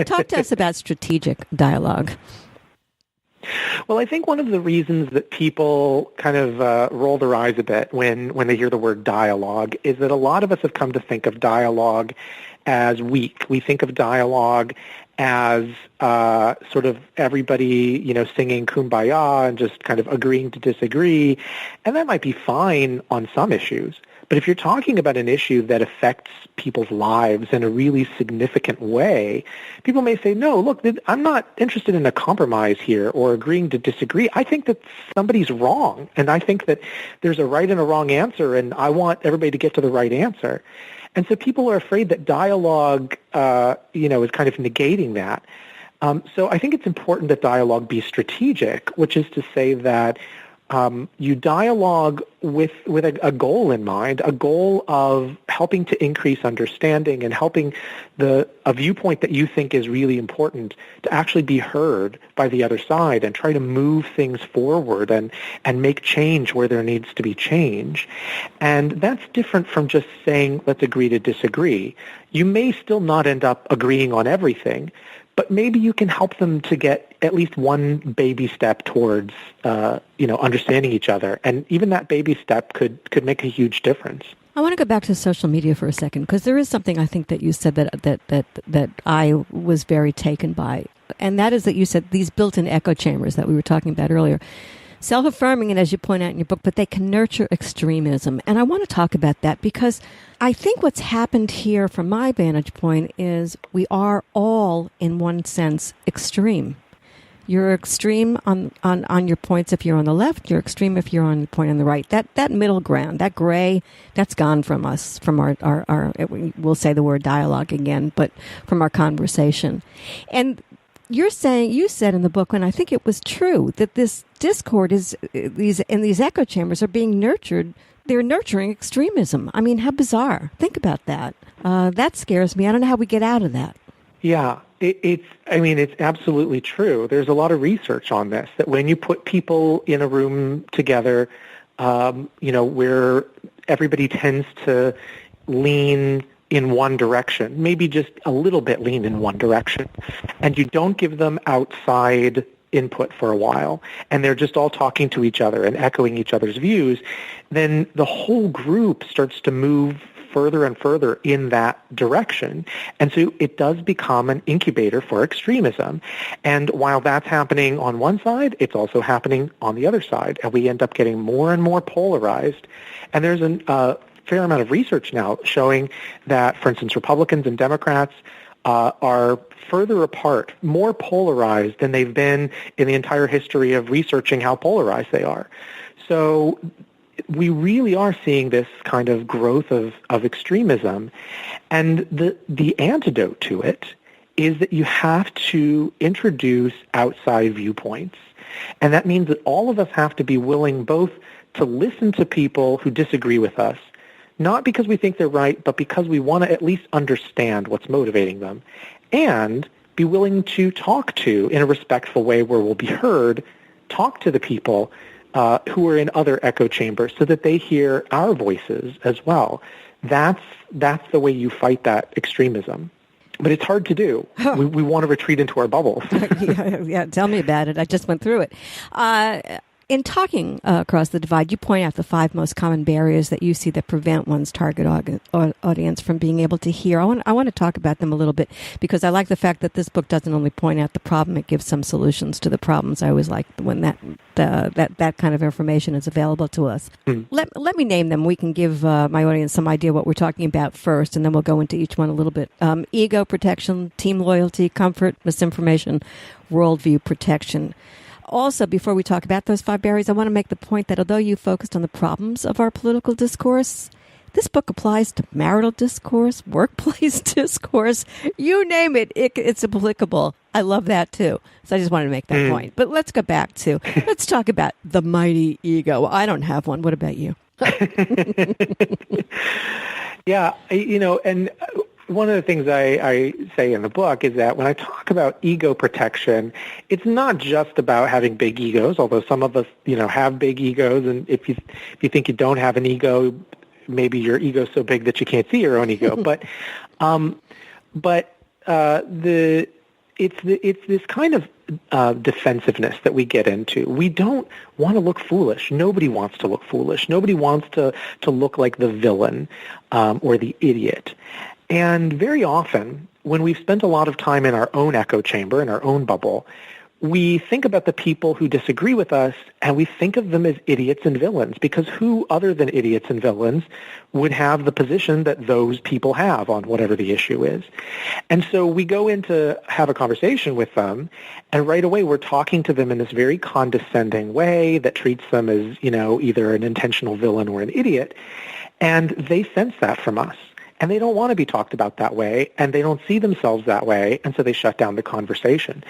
Talk to us about strategic dialogue. Well, I think one of the reasons that people kind of roll their eyes a bit when they hear the word dialogue is that a lot of us have come to think of dialogue as weak. We think of dialogue as sort of everybody, singing Kumbaya and just kind of agreeing to disagree. And that might be fine on some issues. But if you're talking about an issue that affects people's lives in a really significant way, people may say, no, look, I'm not interested in a compromise here or agreeing to disagree. I think that somebody's wrong, and I think that there's a right and a wrong answer, and I want everybody to get to the right answer. And so people are afraid that dialogue, is kind of negating that. So I think it's important that dialogue be strategic, which is to say that you dialogue with a goal in mind, a goal of helping to increase understanding and helping a viewpoint that you think is really important to actually be heard by the other side and try to move things forward and make change where there needs to be change. And that's different from just saying, let's agree to disagree. You may still not end up agreeing on everything, but maybe you can help them to get at least one baby step towards, understanding each other. And even that baby step could make a huge difference. I want to go back to social media for a second, because there is something I think that you said that I was very taken by, and that is that you said these built-in echo chambers that we were talking about earlier, self-affirming, and as you point out in your book, but they can nurture extremism. And I want to talk about that because I think what's happened here from my vantage point is we are all, in one sense, extreme. You're extreme on your points if you're on the left. You're extreme if you're on the point on the right. That middle ground, that gray, that's gone from us, from our we'll say the word dialogue again, but from our conversation. And you said in the book, and I think it was true, that this discord is these echo chambers are being nurtured. They're nurturing extremism. I mean, how bizarre! Think about that. That scares me. I don't know how we get out of that. Yeah. It's absolutely true. There's a lot of research on this, that when you put people in a room together, where everybody tends to lean in one direction, maybe just a little bit lean in one direction, and you don't give them outside input for a while, and they're just all talking to each other and echoing each other's views, then the whole group starts to move further and further in that direction. And so it does become an incubator for extremism. And while that's happening on one side, it's also happening on the other side. And we end up getting more and more polarized. And there's a fair amount of research now showing that, for instance, Republicans and Democrats are further apart, more polarized than they've been in the entire history of researching how polarized they are. So we really are seeing this kind of growth of extremism. And the antidote to it is that you have to introduce outside viewpoints. And that means that all of us have to be willing both to listen to people who disagree with us, not because we think they're right, but because we want to at least understand what's motivating them, and be willing to talk to, in a respectful way where we'll be heard, talk to the people who are in other echo chambers so that they hear our voices as well. That's the way you fight that extremism. But it's hard to do. We want to retreat into our bubbles. Yeah, tell me about it. I just went through it. In talking across the divide, you point out the 5 most common barriers that you see that prevent one's target audience from being able to hear. I want to talk about them a little bit, because I like the fact that this book doesn't only point out the problem; it gives some solutions to the problems. I always like when that kind of information is available to us. Let me name them. We can give my audience some idea what we're talking about first, and then we'll go into each one a little bit. Ego protection, team loyalty, comfort, misinformation, worldview protection. Also, before we talk about those 5 barriers, I want to make the point that although you focused on the problems of our political discourse, this book applies to marital discourse, workplace discourse, you name it, it's applicable. I love that too. So I just wanted to make that point. But let's go back to, let's talk about the mighty ego. I don't have one. What about you? Yeah, and one of the things I say in the book is that when I talk about ego protection, it's not just about having big egos, although some of us, have big egos. And if you think you don't have an ego, maybe your ego's so big that you can't see your own ego. It's this kind of defensiveness that we get into. We don't want to look foolish. Nobody wants to look foolish. Nobody wants to look like the villain or the idiot. And very often, when we've spent a lot of time in our own echo chamber, in our own bubble, we think about the people who disagree with us, and we think of them as idiots and villains, because who other than idiots and villains would have the position that those people have on whatever the issue is? And so we go in to have a conversation with them, and right away we're talking to them in this very condescending way that treats them as, either an intentional villain or an idiot, and they sense that from us. And they don't want to be talked about that way, and they don't see themselves that way, and so they shut down the conversation.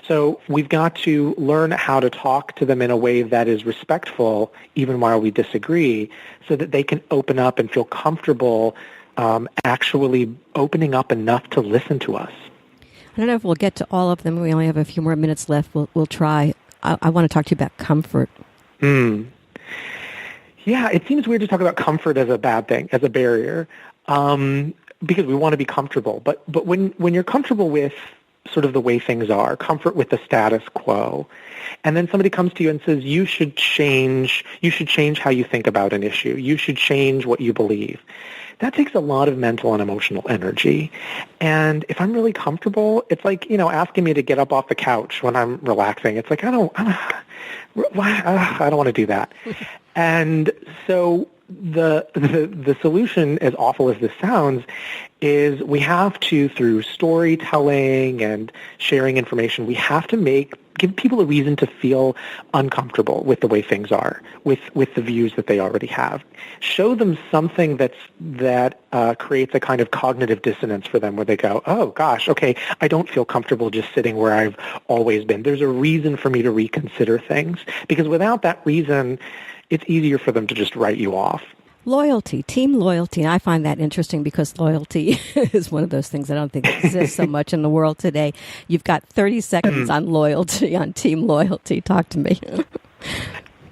So we've got to learn how to talk to them in a way that is respectful, even while we disagree, so that they can open up and feel comfortable actually opening up enough to listen to us. I don't know if we'll get to all of them. We only have a few more minutes left. We'll try. I want to talk to you about comfort. Yeah, it seems weird to talk about comfort as a bad thing, as a barrier. Because we want to be comfortable. But when you're comfortable with sort of the way things are, comfort with the status quo. And then somebody comes to you and says, you should change how you think about an issue. You should change what you believe. That takes a lot of mental and emotional energy. And if I'm really comfortable, it's like, asking me to get up off the couch when I'm relaxing. It's like, I don't want to do that. And so the solution, as awful as this sounds, is we have to, through storytelling and sharing information, we have to give people a reason to feel uncomfortable with the way things are, with the views that they already have. Show them something that creates a kind of cognitive dissonance for them, where they go, oh gosh, okay, I don't feel comfortable just sitting where I've always been. There's a reason for me to reconsider things, because without that reason, it's easier for them to just write you off. Loyalty, team loyalty. And I find that interesting because loyalty is one of those things I don't think exists so much in the world today. You've got 30 seconds on loyalty, on team loyalty. Talk to me.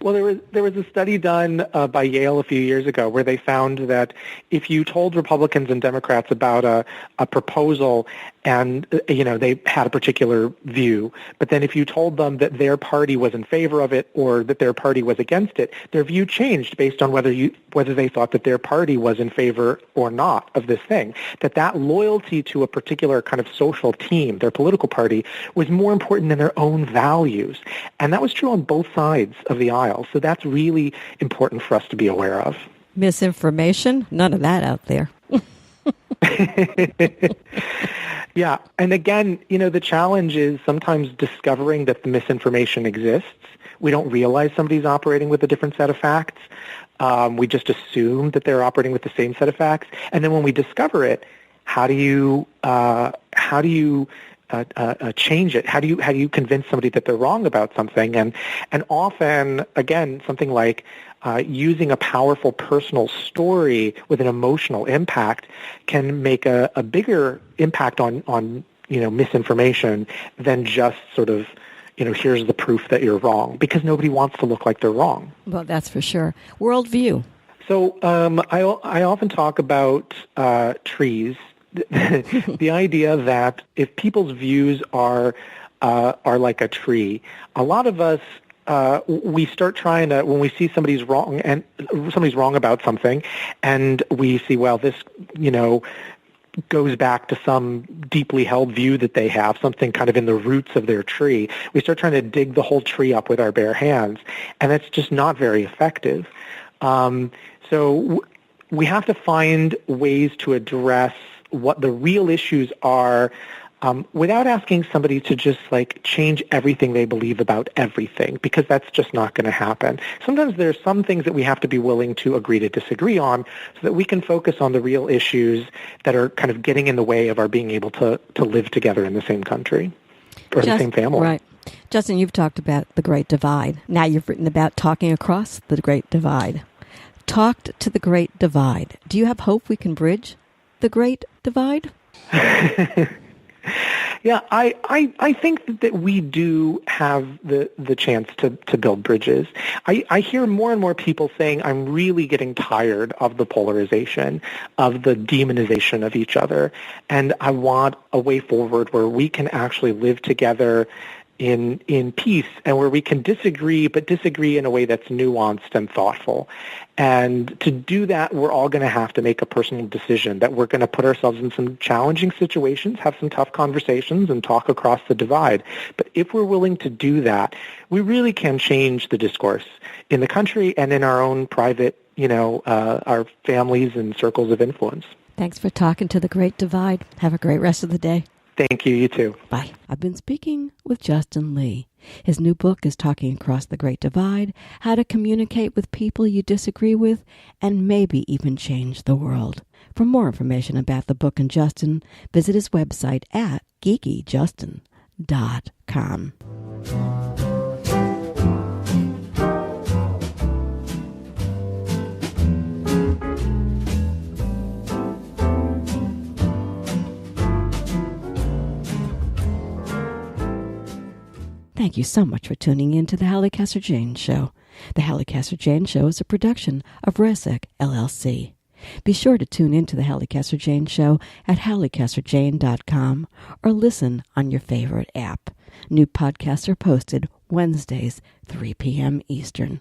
Well, there was a study done by Yale a few years ago where they found that if you told Republicans and Democrats about a proposal and, they had a particular view, but then if you told them that their party was in favor of it or that their party was against it, their view changed based on whether they thought that their party was in favor or not of this thing. That loyalty to a particular kind of social team, their political party, was more important than their own values. And that was true on both sides of the aisle. So that's really important for us to be aware of. Misinformation? None of that out there. Yeah. And again, the challenge is sometimes discovering that the misinformation exists. We don't realize somebody's operating with a different set of facts. We just assume that they're operating with the same set of facts. And then when we discover it, how do you change it? How do you convince somebody that they're wrong about something? And often, again, something like using a powerful personal story with an emotional impact can make a bigger impact on misinformation than just sort of, here's the proof that you're wrong, because nobody wants to look like they're wrong. Well, that's for sure. Worldview. So I often talk about trees. The idea that if people's views are like a tree, a lot of us we start trying to, when we see somebody's wrong about something, and we see, well, this goes back to some deeply held view that they have, something kind of in the roots of their tree. We start trying to dig the whole tree up with our bare hands, and that's just not very effective. So we have to find ways to address what the real issues are without asking somebody to just change everything they believe about everything, because that's just not going to happen. Sometimes there's some things that we have to be willing to agree to disagree on so that we can focus on the real issues that are kind of getting in the way of our being able to live together in the same country or the same family. Right. Justin, you've talked about the Great Divide. Now you've written about talking across the Great Divide. Talked to the Great Divide. Do you have hope we can bridge the Great Divide? Yeah, I think that we do have the chance to build bridges. I hear more and more people saying, I'm really getting tired of the polarization, of the demonization of each other, and I want a way forward where we can actually live together in peace, and where we can disagree, but disagree in a way that's nuanced and thoughtful. And to do that, we're all going to have to make a personal decision that we're going to put ourselves in some challenging situations, have some tough conversations, and talk across the divide. But if we're willing to do that, we really can change the discourse in the country and in our own private, our families and circles of influence. Thanks for talking to the Great Divide. Have a great rest of the day. Thank you. You too. Bye. I've been speaking with Justin Lee. His new book is Talking Across the Great Divide, How to Communicate with People You Disagree With and Maybe Even Change the World. For more information about the book and Justin, visit his website at geekyjustin.com. Thank you so much for tuning in to the Halli Casser-Jayne Show. The Halli Casser-Jayne Show is a production of ResEC, LLC. Be sure to tune in to the Halli Casser-Jayne Show at hallicasserjayne.com or listen on your favorite app. New podcasts are posted Wednesdays, 3 p.m. Eastern.